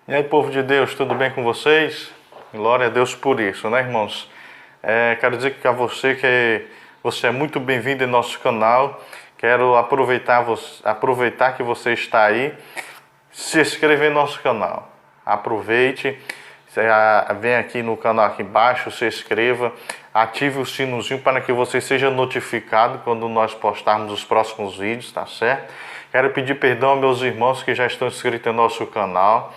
E aí, povo de Deus, tudo bem com vocês? Glória a Deus por isso, né, irmãos? Quero dizer que a você que você é muito bem-vindo em nosso canal. Quero aproveitar que você está aí, se inscrever no nosso canal. Aproveite, vem aqui no canal aqui embaixo, se inscreva, ative o sinozinho para que você seja notificado quando nós postarmos os próximos vídeos, tá certo? Quero pedir perdão aos meus irmãos que já estão inscritos no nosso canal,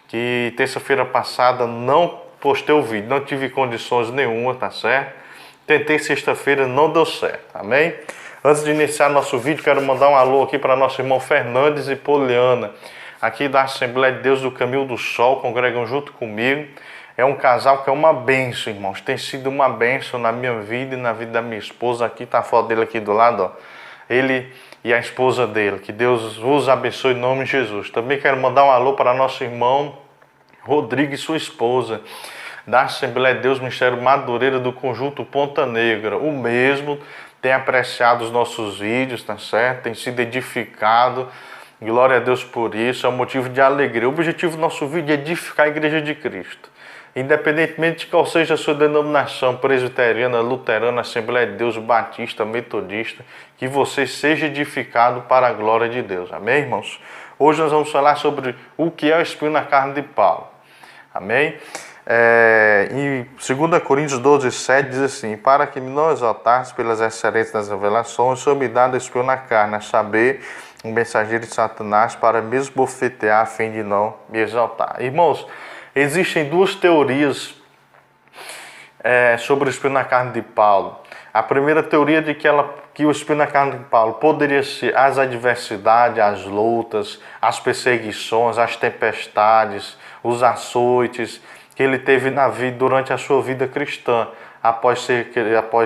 que terça-feira passada não postei o vídeo, não tive condições nenhuma, tá certo? Tentei sexta-feira, não deu certo, amém? Antes de iniciar nosso vídeo, quero mandar um alô aqui para nosso irmão Fernandes e Poliana, aqui da Assembleia de Deus do Caminho do Sol, congregam junto comigo. É um casal que é uma bênção, irmãos, tem sido uma bênção na minha vida e na vida da minha esposa. Aqui está a foto dele aqui do lado, ó. Ele e a esposa dele, que Deus os abençoe em nome de Jesus. Também quero mandar um alô para nosso irmão Rodrigo e sua esposa, da Assembleia de Deus Ministério Madureira do Conjunto Ponta Negra. O mesmo tem apreciado os nossos vídeos, tá certo? Tem sido edificado. Glória a Deus por isso, é um motivo de alegria. O objetivo do nosso vídeo é edificar a Igreja de Cristo. Independentemente de qual seja a sua denominação, presbiteriana, luterana, Assembleia de Deus, batista, metodista, que você seja edificado para a glória de Deus. Amém, irmãos? Hoje nós vamos falar sobre o que é o espinho na carne de Paulo. Amém? Em 2 Coríntios 12, 7 diz assim: para que me não exaltasse pelas excelências das revelações, sou me dado espinho na carne, a saber, um mensageiro de Satanás, para me esbofetear a fim de não me exaltar. Irmãos, existem duas teorias sobre o espinho na carne de Paulo. A primeira teoria é de que o espinho na carne de Paulo poderia ser as adversidades, as lutas, as perseguições, as tempestades, os açoites que ele teve na vida durante a sua vida cristã, após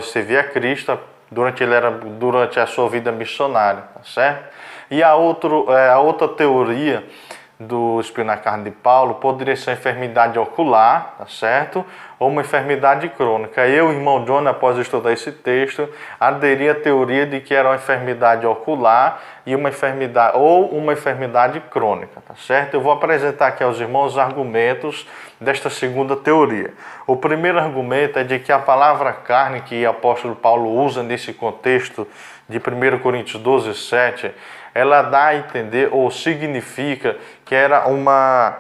servir a Cristo, durante a sua vida missionária, tá certo? E a outra teoria do espinho na carne de Paulo poderia ser uma enfermidade ocular, tá certo? Ou uma enfermidade crônica. Eu, irmão John, após estudar esse texto, aderi à teoria de que era uma enfermidade ocular e uma enfermidade crônica, tá certo? Eu vou apresentar aqui aos irmãos os argumentos desta segunda teoria. O primeiro argumento é de que a palavra carne que o apóstolo Paulo usa nesse contexto de 1 Coríntios 12, 7, ela dá a entender ou significa que era uma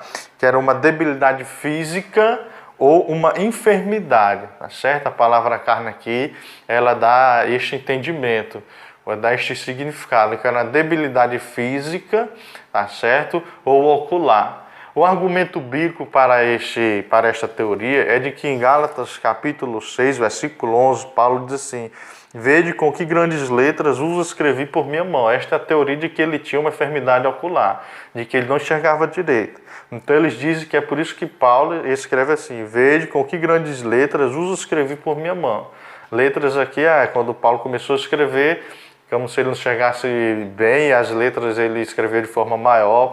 debilidade física ou uma enfermidade, tá certo? A palavra carne aqui, ela dá este entendimento, vai dar este significado, que era uma debilidade física, tá certo? Ou ocular. O argumento bíblico para esta teoria é de que em Gálatas capítulo 6, versículo 11, Paulo diz assim: vede com que grandes letras vos escrevi por minha mão. Esta é a teoria de que ele tinha uma enfermidade ocular, de que ele não enxergava direito. Então eles dizem que é por isso que Paulo escreve assim: vede com que grandes letras vos escrevi por minha mão. Letras aqui quando Paulo começou a escrever, como se ele não enxergasse bem, as letras ele escreveu de forma maior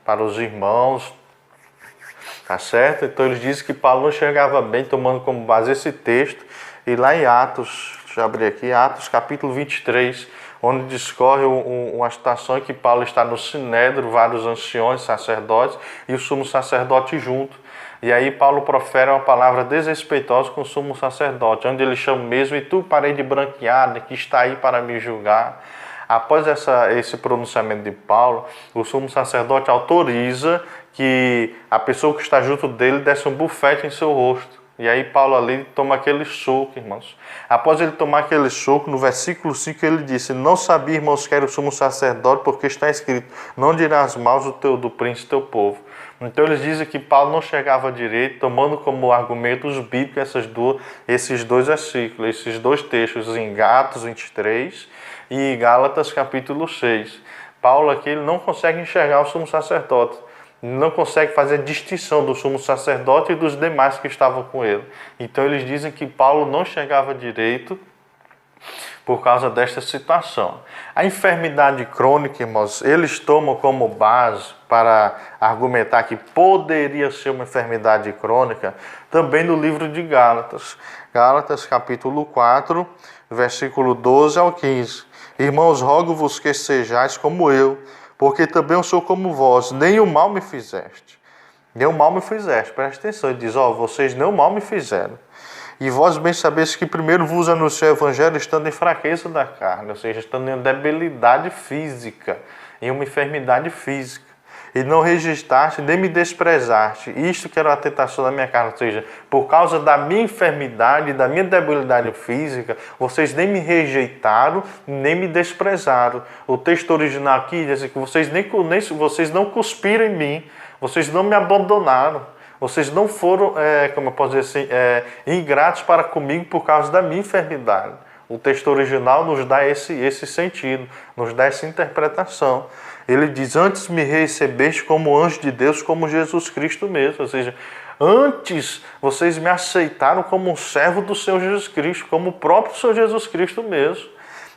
para os irmãos, tá certo? Então eles dizem que Paulo não enxergava bem, tomando como base esse texto. E lá em Atos, deixa eu abrir aqui, Atos capítulo 23, onde discorre uma situação em que Paulo está no sinédrio, vários anciões, sacerdotes e o sumo sacerdote junto. E aí Paulo profere uma palavra desrespeitosa com o sumo sacerdote, onde ele chama mesmo: e tu, parede branqueada, que está aí para me julgar. Após esse pronunciamento de Paulo, o sumo sacerdote autoriza que a pessoa que está junto dele desse um bufete em seu rosto. E aí Paulo ali toma aquele soco, irmãos. Após ele tomar aquele soco, no versículo 5 ele disse: não sabia, irmãos, que era o sumo sacerdote, porque está escrito: não dirás mal do príncipe teu povo. Então eles dizem que Paulo não chegava direito, tomando como argumento os bíblicos esses dois versículos, esses dois textos em Atos 23 e Gálatas capítulo 6. Paulo aqui ele não consegue enxergar o sumo sacerdote, não consegue fazer a distinção do sumo sacerdote e dos demais que estavam com ele. Então eles dizem que Paulo não chegava direito por causa desta situação. A enfermidade crônica, irmãos, eles tomam como base para argumentar que poderia ser uma enfermidade crônica, também no livro de Gálatas. Gálatas capítulo 4, versículo 12 ao 15. Irmãos, rogo-vos que sejais como eu, porque também eu sou como vós, nem o mal me fizeste. Nenhum mal me fizeste. Presta atenção, ele diz, vocês nenhum mal me fizeram. E vós bem sabeis que primeiro vos anunciei o evangelho estando em fraqueza da carne, ou seja, estando em debilidade física, em uma enfermidade física. E não registraste, nem me desprezaste. Isto que era a tentação da minha carne, ou seja, por causa da minha enfermidade, da minha debilidade física, vocês nem me rejeitaram, nem me desprezaram. O texto original aqui diz que vocês não cuspiram em mim, vocês não me abandonaram. Vocês não foram, como eu posso dizer assim, ingratos para comigo por causa da minha enfermidade. O texto original nos dá esse sentido, nos dá essa interpretação. Ele diz, antes me recebeste como anjo de Deus, como Jesus Cristo mesmo. Ou seja, antes vocês me aceitaram como um servo do Senhor Jesus Cristo, como o próprio Senhor Jesus Cristo mesmo.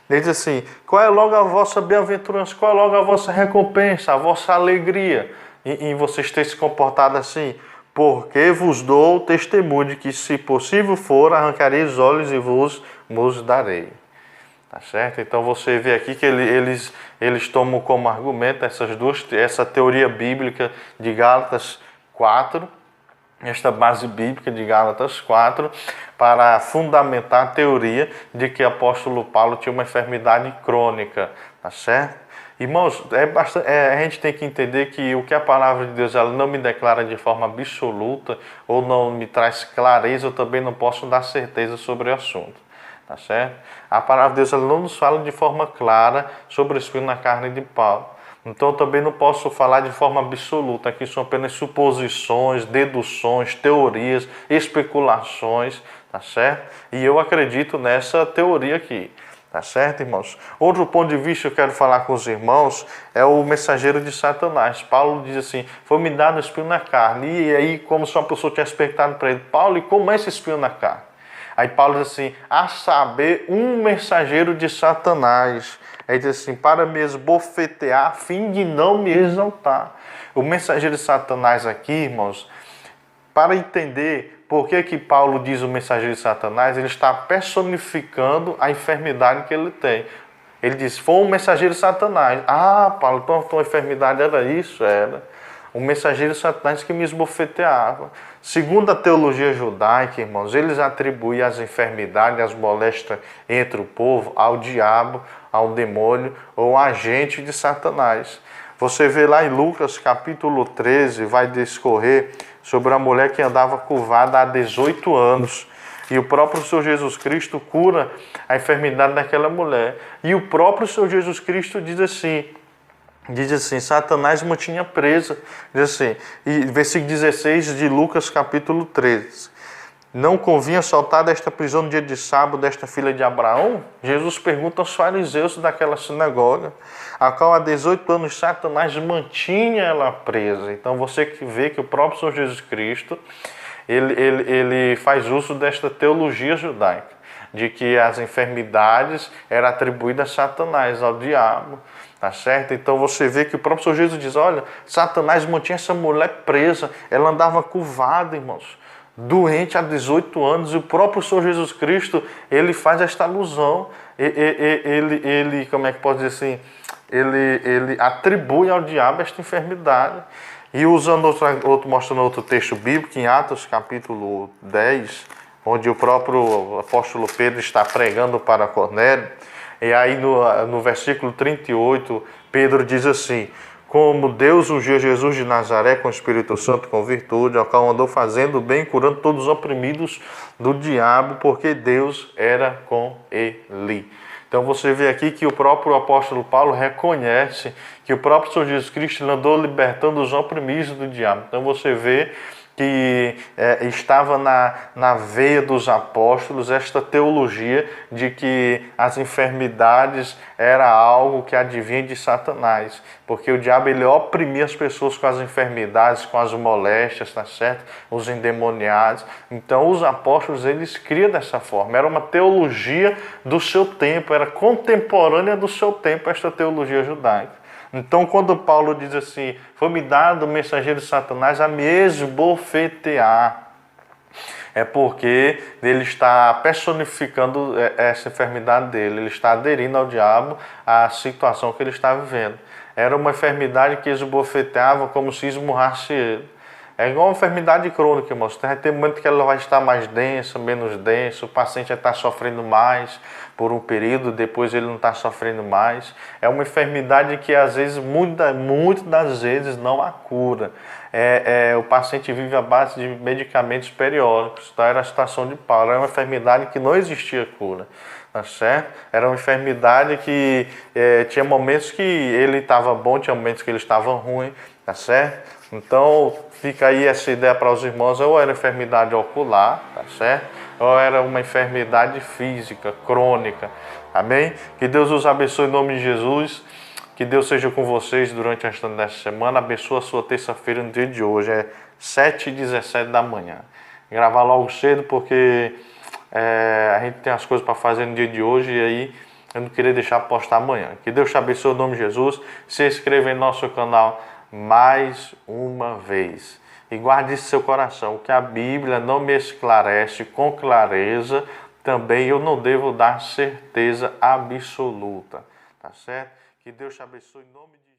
Ele diz assim, qual é logo a vossa bem-aventurança, qual é logo a vossa recompensa, a vossa alegria em vocês terem se comportado assim? Porque vos dou testemunho de que, se possível for, arrancarei os olhos e vos darei. Tá certo? Então você vê aqui que eles tomam como argumento essa teoria bíblica de Gálatas 4, esta base bíblica de Gálatas 4, para fundamentar a teoria de que o apóstolo Paulo tinha uma enfermidade crônica. Tá certo? Irmãos, a gente tem que entender que o que a palavra de Deus ela não me declara de forma absoluta ou não me traz clareza, eu também não posso dar certeza sobre o assunto. Tá certo? A palavra de Deus ela não nos fala de forma clara sobre o espinho na carne de Paulo. Então eu também não posso falar de forma absoluta. Aqui são apenas suposições, deduções, teorias, especulações. Tá certo? E eu acredito nessa teoria aqui. Tá certo, irmãos? Outro ponto de vista que eu quero falar com os irmãos é o mensageiro de Satanás. Paulo diz assim, foi-me dado espinho na carne. E aí, como se uma pessoa tivesse perguntado para ele, Paulo, e como é esse espinho na carne? Aí Paulo diz assim, a saber, um mensageiro de Satanás. Aí diz assim, para me esbofetear, a fim de não me exaltar. O mensageiro de Satanás aqui, irmãos, para entender por que Paulo diz o mensageiro de Satanás, ele está personificando a enfermidade que ele tem. Ele diz, foi um mensageiro de Satanás. Ah, Paulo, então a tua enfermidade era isso? Era. Um mensageiro de Satanás que me esbofeteava. Segundo a teologia judaica, irmãos, eles atribuem as enfermidades, as moléstias entre o povo ao diabo, ao demônio ou agente de Satanás. Você vê lá em Lucas capítulo 13, vai discorrer sobre a mulher que andava curvada há 18 anos. E o próprio Senhor Jesus Cristo cura a enfermidade daquela mulher. E o próprio Senhor Jesus Cristo diz assim, Satanás mantinha presa. Diz assim, e versículo 16 de Lucas capítulo 13. Não convinha soltar desta prisão no dia de sábado desta filha de Abraão? Jesus pergunta aos fariseus daquela sinagoga, a qual há 18 anos Satanás mantinha ela presa. Então você que vê que o próprio Senhor Jesus Cristo, ele faz uso desta teologia judaica, de que as enfermidades eram atribuídas a Satanás, ao diabo. Tá certo? Então você vê que o próprio Senhor Jesus diz, olha, Satanás mantinha essa mulher presa, ela andava curvada, irmãos, doente há 18 anos, e o próprio Senhor Jesus Cristo, ele faz esta alusão, ele como é que pode dizer assim, ele atribui ao diabo esta enfermidade. E mostrando outro texto bíblico, em Atos capítulo 10, onde o próprio apóstolo Pedro está pregando para Cornélio, e aí no versículo 38, Pedro diz assim, como Deus ungiu Jesus de Nazaré com o Espírito Santo, com virtude, ao qual andou fazendo bem, curando todos os oprimidos do diabo, porque Deus era com ele. Então você vê aqui que o próprio apóstolo Paulo reconhece que o próprio Senhor Jesus Cristo andou libertando os oprimidos do diabo. Então você vê que estava na veia dos apóstolos esta teologia de que as enfermidades era algo que advinha de Satanás, porque o diabo ele oprimia as pessoas com as enfermidades, com as moléstias, tá certo? Os endemoniados. Então os apóstolos eles criam dessa forma, era uma teologia do seu tempo, era contemporânea do seu tempo esta teologia judaica. Então, quando Paulo diz assim, foi-me dado o mensageiro de Satanás a me esbofetear, é porque ele está personificando essa enfermidade dele, ele está aderindo ao diabo à situação que ele está vivendo. Era uma enfermidade que esbofeteava como se esmurrasse ele. É igual uma enfermidade crônica, irmãos. Tem momento que ela vai estar mais densa, menos densa, o paciente vai estar sofrendo mais por um período, depois ele não está sofrendo mais. É uma enfermidade que às vezes, muitas das vezes, não há cura. O paciente vive à base de medicamentos periódicos. Então era a situação de Paulo. Era uma enfermidade que não existia cura. Tá certo? Era uma enfermidade que tinha momentos que ele estava bom, tinha momentos que ele estava ruim, tá certo? Então fica aí essa ideia para os irmãos, ou era enfermidade ocular, tá certo? Ou era uma enfermidade física, crônica, amém? Que Deus os abençoe em nome de Jesus, que Deus seja com vocês durante a restante dessa semana, abençoa a sua terça-feira no dia de hoje, é 7h17 da manhã. Gravar logo cedo porque a gente tem as coisas para fazer no dia de hoje e aí eu não queria deixar para postar amanhã. Que Deus te abençoe em nome de Jesus. Se inscreva em nosso canal mais uma vez. E guarde isso em seu coração, que a Bíblia não me esclarece com clareza, também eu não devo dar certeza absoluta. Tá certo? Que Deus te abençoe em nome de